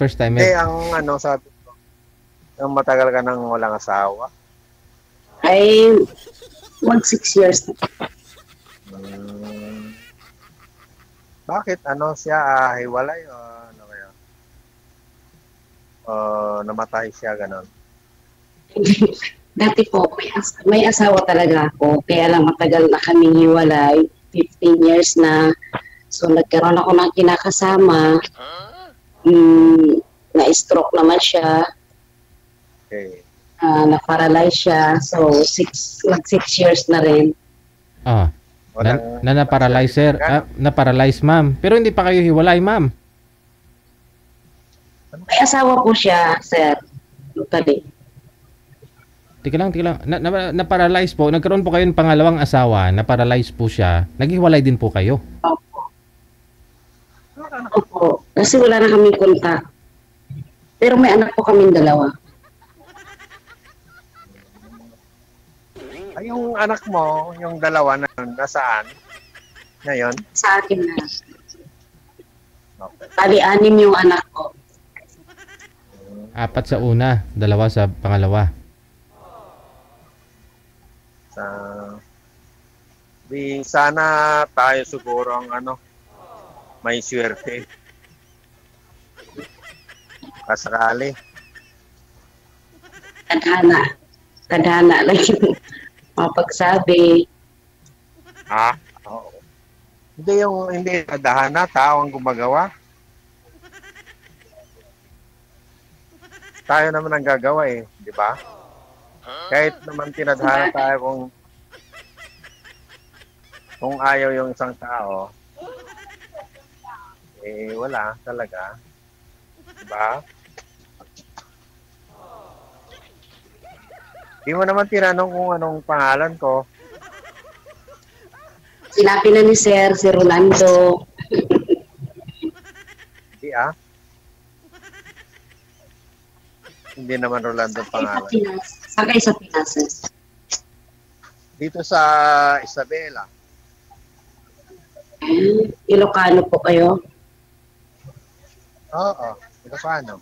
First timer. Hindi, ang ano, sabi ko, yung matagal ka nang walang asawa. Ay, mag 6 years na. Hmm. Bakit? Ano siya, hiwalay o ano kaya? O namatay siya, ganon. Dati po, may asawa talaga ako. Kaya lang matagal na kaming hiwalay. 15 years na. So, nagkaroon ako ng kinakasama. Na-stroke naman siya. Okay. Na-paralyze siya. So, mag 6 years na rin. Na-paralyze, sir. Na-paralyze, ma'am. Pero hindi pa kayo hiwalay, ma'am. May asawa po siya, sir. Totally. Tika lang. Na-paralyze po. Nagkaroon po kayo ng pangalawang asawa. Na-paralyze po siya. Naghiwalay din po kayo. Opo. Kasi wala na kaming kontak. Pero may anak po kaming dalawa. Ay, yung anak mo, yung dalawa na nasaan? Ngayon? Sa akin na. Okay. Bali, 6 yung anak ko. 4 sa una, 2 sa pangalawa. Di sana tayo siguro ang may swerte. Kasakali. Tadhana lang yung mapagsabi. Oo. Hindi tadhana, tao ang gumagawa. Tayo naman ang gagawa di ba? Kahit naman tinadhana tayo kung ayaw yung isang tao, wala talaga. Di ba? Di mo naman tinanong kung anong pangalan ko. Sinabi na ni Sir, si Rolando. Hindi Hindi naman Rolando pangalan. Sakay sa Pinas. Dito sa Isabela. Ilocano po kayo? Oo, Ilocano.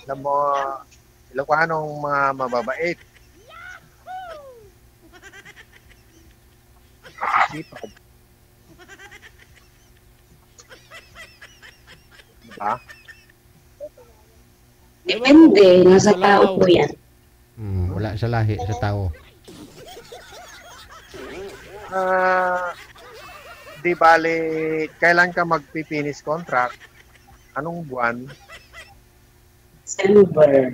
Alam mo, Ilocanong mga mababait. Masisipag. Diba? Depende. Nasa tao po yan. Wala sa lahi, sa tao. Di bali, kailan ka magpipinis contract? Anong buwan? December.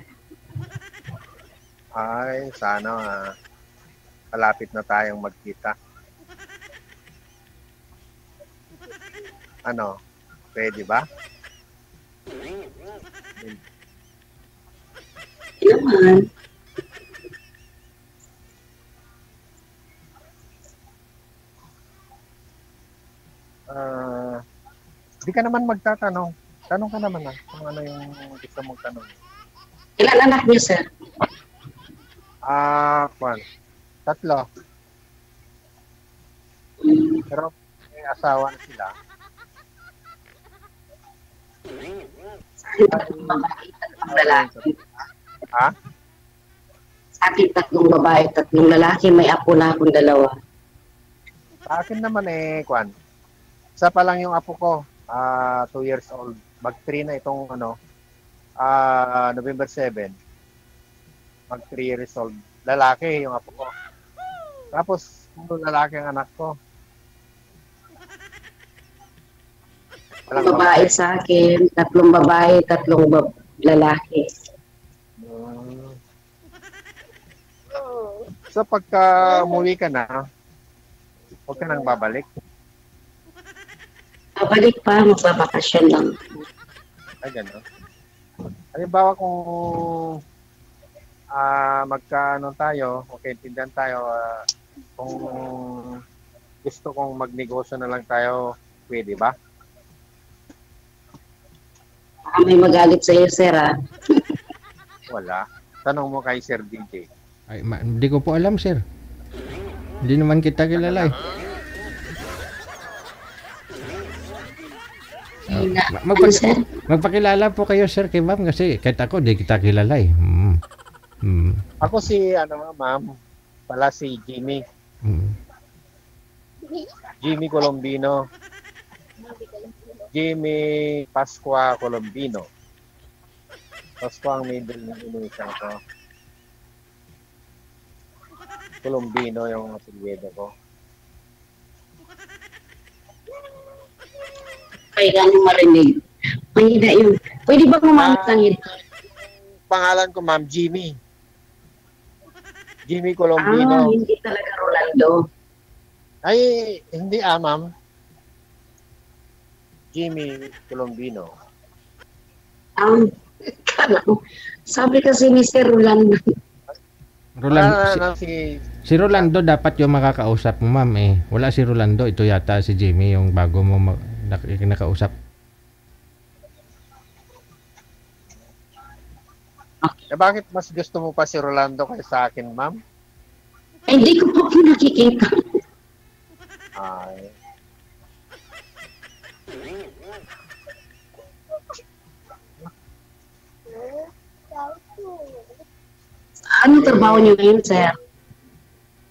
Ay, sana malapit na tayong magkita. Pwede ba? Naman. Di ka naman magtatanong. Tanong ka naman kung ano yung gusto mong tanong. Ilan anak niyo, sir? 3. Pero may asawa na sila. Tatlong lalaki. Sa akin, 3 babae, 3 lalaki. May apo na akong 2. Sa akin naman isa pa lang yung apo ko. 2 years old. Mag-3 na itong November 7. Mag-3 years old. Lalaki yung apo ko. Tapos, lalaki ang anak ko. Babae sa akin, 3 babae, 3 lalaki. So, pagka umuwi ka na, huwag ka nang babalik. Babalik pa, magbabakasyon lang. Ay, gano'n. Halimbawa kung magkaano tayo, magkaintindihan tayo, kung gusto kong magnegosyo na lang tayo, pwede ba? May magalit sa iyo, sir, Wala. Tanong mo kay Sir DJ. Ay, hindi ko po alam, sir. Hindi naman kita kilala Hina. Mag- Ano, sir? Magpakilala po kayo, sir, kay ma'am kasi kahit ako, di kita kilala eh. Ako si, ma'am, pala si Jimmy. Mm. Jimmy Colombino. Jimmy Pascua Colombino. Pascua ang middle ng initial ko. Colombino yung apelyido ko. Kaya ganun marinig. Mahina yun. Pwede ba kumamit ng ito? Pangalan ko, ma'am, Jimmy. Jimmy Ah, Colombino. hindi talaga Rolando. Ay, hindi ma'am. Jimmy Colombino. Ang kala ko. Sabi kasi ni Sir Rolando. Rolando, Si si Rolando dapat yung makakausap mo, ma'am eh. Wala si Rolando, ito yata si Jimmy yung bago mo nakausap. bakit mas gusto mo pa si Rolando kaysa sa akin, ma'am? Eh, hindi ko po nakikita. Ay, Ano trabaho niyo ngayon, Sir?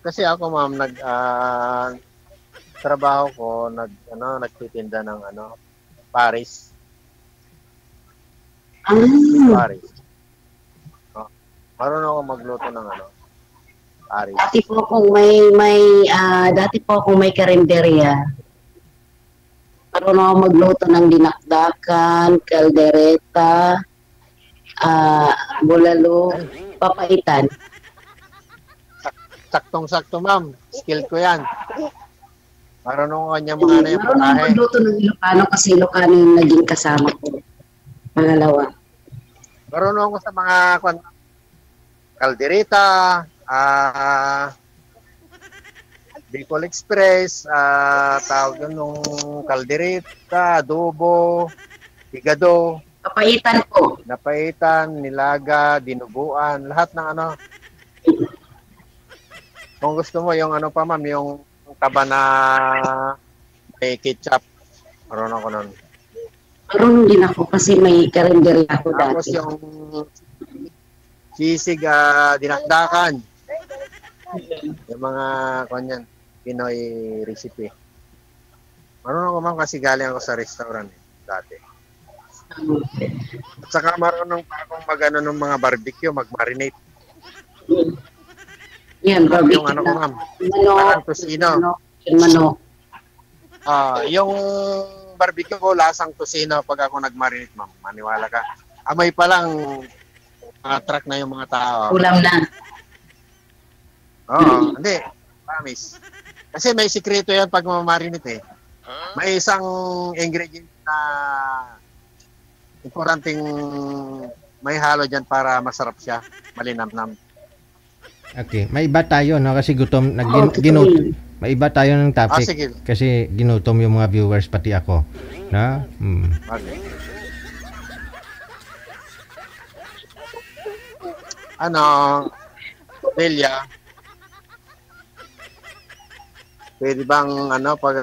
kasi ako, ma'am, trabaho ko, nagtitinda ng Paris. Ah, Paris. Oh, marunong ako magluto ng Paris. dati po kung dati po kung may karinderya. Marunong ako magluto ng dinakdakan, kaldereta, bulalo, papaitan. Saktong-sakto, ma'am. Skill ko yan. Marunong ko niya mga yung Marunong ako pagkahe. magluto ng Ilocano kasi Ilocano yung naging kasama ko. Pangalawa. Marunong ko sa mga kaldereta, Bicol Express, tawag yun nung kaldereta, adobo, higado, Papaitan po. napaitan, nilaga, dinuguan, lahat ng Kung gusto mo, yung pa, ma'am, yung taba na may ketchup. Marunong ko nun. Marunong din ako kasi may karinderya ako Tapos dati. yung sisig, dinakdakan. Yung mga kanyan, Pinoy recipe. Marunong ko, ma'am, kasi galing ako sa restaurant dati. At saka marunong pa akong ng mga barbecue, mag-marinate. Yan, barbecue Yung ko, ma'am, manok, parang tosino. manok. Yung barbecue ko, lasang tosino pag ako nag-marinate, ma'am. Maniwala ka. Amoy pa lang, mga truck na yung mga tao. Ulam na. Oo, hindi. Promise. Kasi may sikreto yan pag mamarinate eh. May isang ingredient na importanteng may halo dyan para masarap siya. Malinamnam. Okay, may iba tayo no kasi gutom Oo, totoo yun. may iba tayo ng topic Sige. kasi ginutom yung mga viewers pati ako. Na? Okay. Delia, pwede bang pag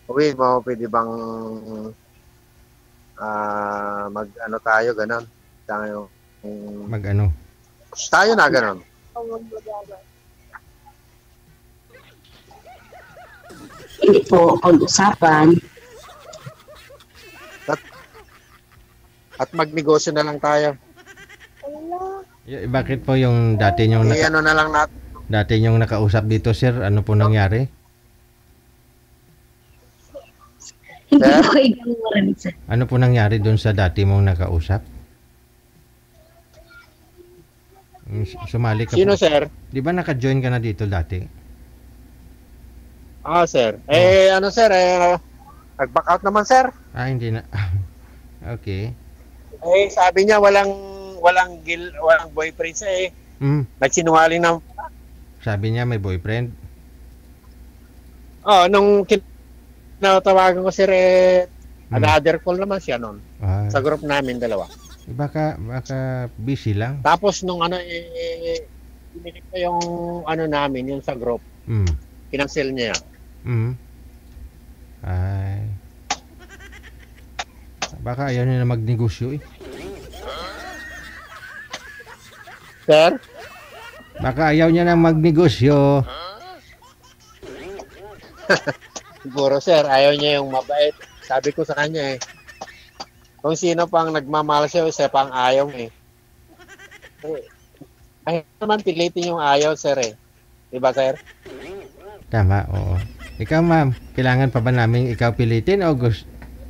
uwi mo, pwede bang mag tayo ganon? Tayo Mag-ano? tayo na ganon. Hindi po pag-usapan. At magnegosyo na lang tayo. Bakit po yung dati nyong Na lang natin. dati nyong nakausap dito, sir? Ano po nangyari? Hindi Sir? ko kayo ganun marinig, Sir. Ano po nangyari doon sa dati mong nakausap? Sumali ka Sino, po. sir? Di ba naka-join ka na dito dati? Sir. Sir, nag-back out naman, sir. Hindi na. Okay. Sabi niya walang boyfriend siya Nagsinungaling na. Sabi niya may boyfriend. Nung tinatawagan ko si another call naman siya noon. Sa group namin dalawa. Baka busy lang. Tapos nung pinilit ko yung namin, yung sa group, kinancel niya. Ay. Baka ayaw niya na magnegosyo eh. Sir? Baka ayaw niya na magnegosyo. Siguro sir, ayaw niya yung mabait. Sabi ko sa kanya eh. Kung sino pang nagmamahal siya, siya pang ayaw eh. Ay naman pilitin yung ayaw sir eh. Diba sir? Tama, oo. Ikaw ma'am, kailangan pa ba namin ikaw pilitin o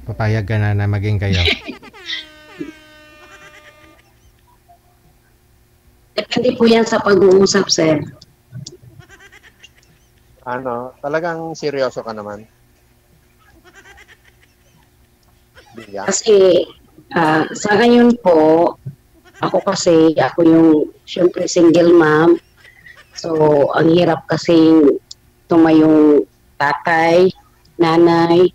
papayag ka na maging kayo? Depende po yan sa pag-uusap, sir. Talagang seryoso ka naman. Biya. Kasi sa ngayon po, ako yung syempre single mom. So, ang hirap kasi tumayong tatay, nanay,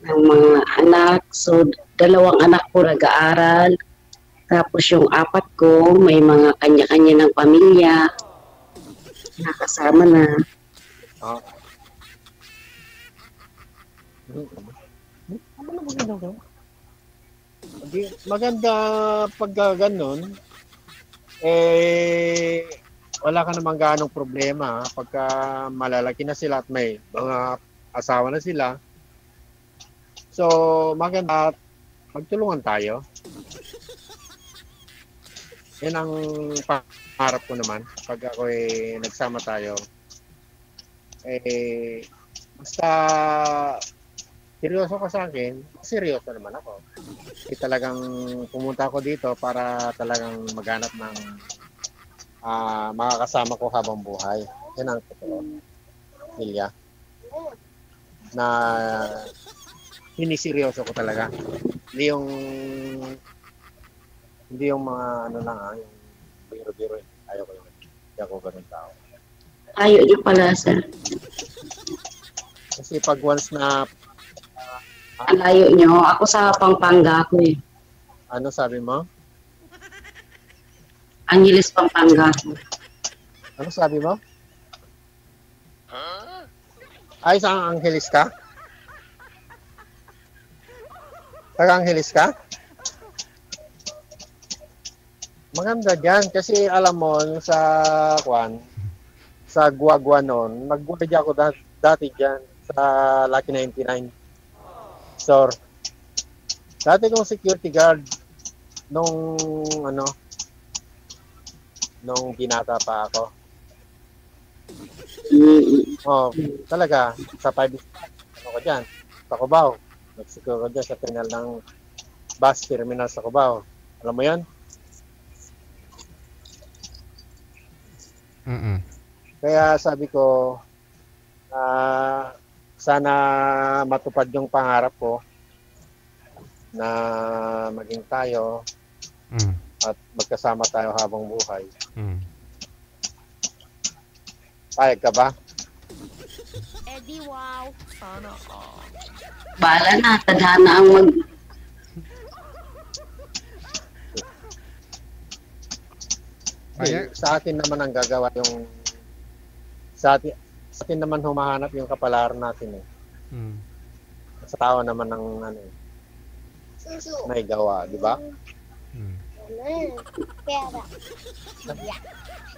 ng mga anak. So, 2 anak ko nag-aaral. Tapos yung 4 ko, may mga kanya-kanya ng pamilya. Nakasama na. Oh. Maganda pag ganun. Wala ka namang ganong problema pagka malalaki na sila at may mga asawa na sila. So, maganda magtulungan tayo. Yan ang pangarap ko naman pag ako nagsama tayo. Basta seryoso ka sa akin, seryoso naman ako. Talagang pumunta ako dito para talagang maghanap ng makakasama ko habang buhay. Yan ang totoo. Milya. Na siniseryoso ko talaga. Hindi yung mga yung biro-biro. Ayaw ko yun. Hindi ako ganun tao. Ayaw niyo pala, sir. Kasi pag once na Ang layo niyo. Ako sa Pampanga ko eh. ano sabi mo? Angeles, Pampanga ko. Ano sabi mo? Ay, sa Angeles ka? Taga-Angeles ka? Maganda dyan kasi alam mo sa Guagua noon, nag-work ako dati dyan sa Lucky 99 store. Dati kong security guard nung binata pa ako. Oh, talaga sa 5 ko dyan sa Cubao. Mexico ko dyan sa terminal ng bus terminal sa Cubao. Alam mo yan? Kaya sabi ko, sana matupad yung pangarap ko na maging tayo at magkasama tayo habang buhay. Payag ka ba? Eddie, wow. Sana all. Bala na, tadhana ang Sa atin naman ang gagawa yung sa atin naman humahanap yung kapalaran natin eh. Sa tao naman ng may gawa, di ba?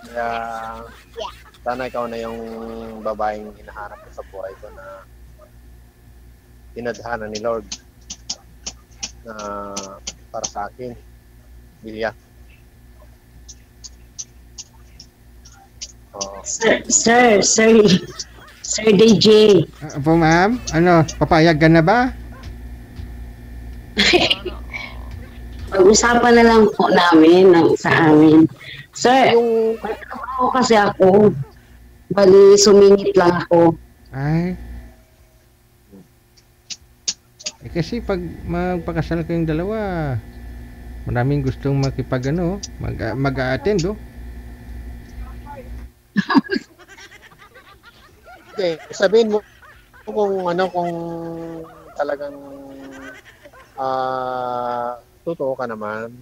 Kaya sana ikaw na yung babaeng hinahanap ko sa buhay ko na tinadhana ni Lord na para sa akin. Bilya. Sir DJ. Po ma'am, papayag ka na ba? Pag-usapan na lang po namin sa amin. Sir, magtrabaho kasi ako. Bali, sumingit lang ako. Ay. Kasi pag magpakasal kayong dalawa, maraming gustong mag-a-attend Okay, sabihin mo kung talagang totoo ka naman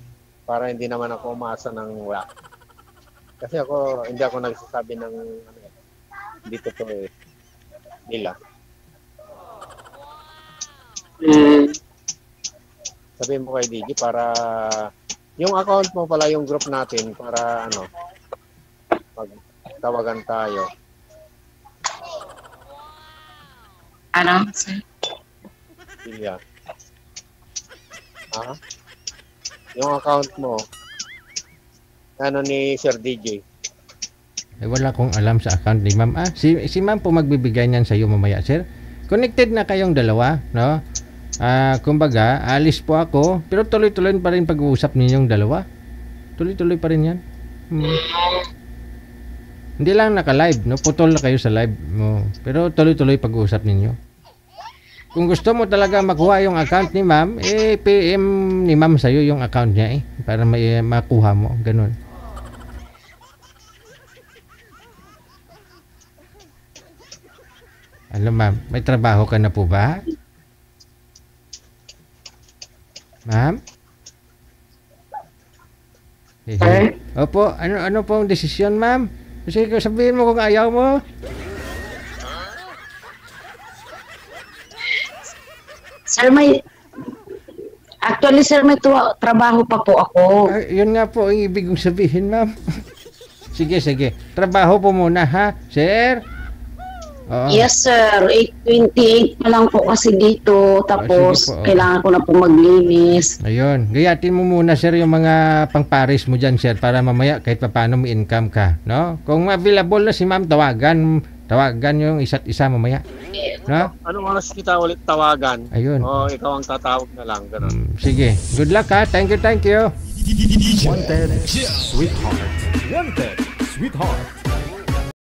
para hindi naman ako umaasa ng wala. Kasi hindi ako nagsasabi ng hindi totoo eh. Nila. Sabihin mo kay Digi para yung account mo pala yung group natin para ano magtawagan tayo. Ano, sir? Silya. Ha? Yung account mo ano ni Sir DJ. Wala akong alam sa account ni ma'am. Si ma'am po magbibigay niyan sa iyo mamaya, sir. Connected na kayong dalawa, no? Kumbaga, alis po ako, pero tuloy-tuloy pa rin pag-uusap ninyong dalawa. Tuloy-tuloy pa rin yan. Hindi lang naka-live, no? Putol na kayo sa live mo. Pero tuloy-tuloy pag-uusap ninyo. Kung gusto mo talaga makuha yung account ni ma'am, PM ni ma'am sa'yo yung account niya para makuha mo. Ganun. Ano ma'am, may trabaho ka na po ba? Ma'am? Sir? Opo, ano po ang desisyon ma'am? Kasi sabihin mo kung ayaw mo. Sir, actually, sir, may trabaho pa po ako. Yun nga po ang ibig kong sabihin ma'am. Sige. Trabaho po muna ha, sir? Oo. Yes, sir. 8:28 pa lang po kasi dito. Tapos, sige po, kailangan ko na po maglinis. Ayun, gayatin mo muna sir yung mga pang-paris mo dyan sir para mamaya kahit paano may income ka, no? Kung available na si ma'am, tawagan yung isa't isa mamaya, no? Anong oras kita ulit tawagan? Ayun. O ikaw ang tatawag na lang, ganun. Sige, good luck ha, thank you. Wanted, sweetheart. Wanted, sweetheart.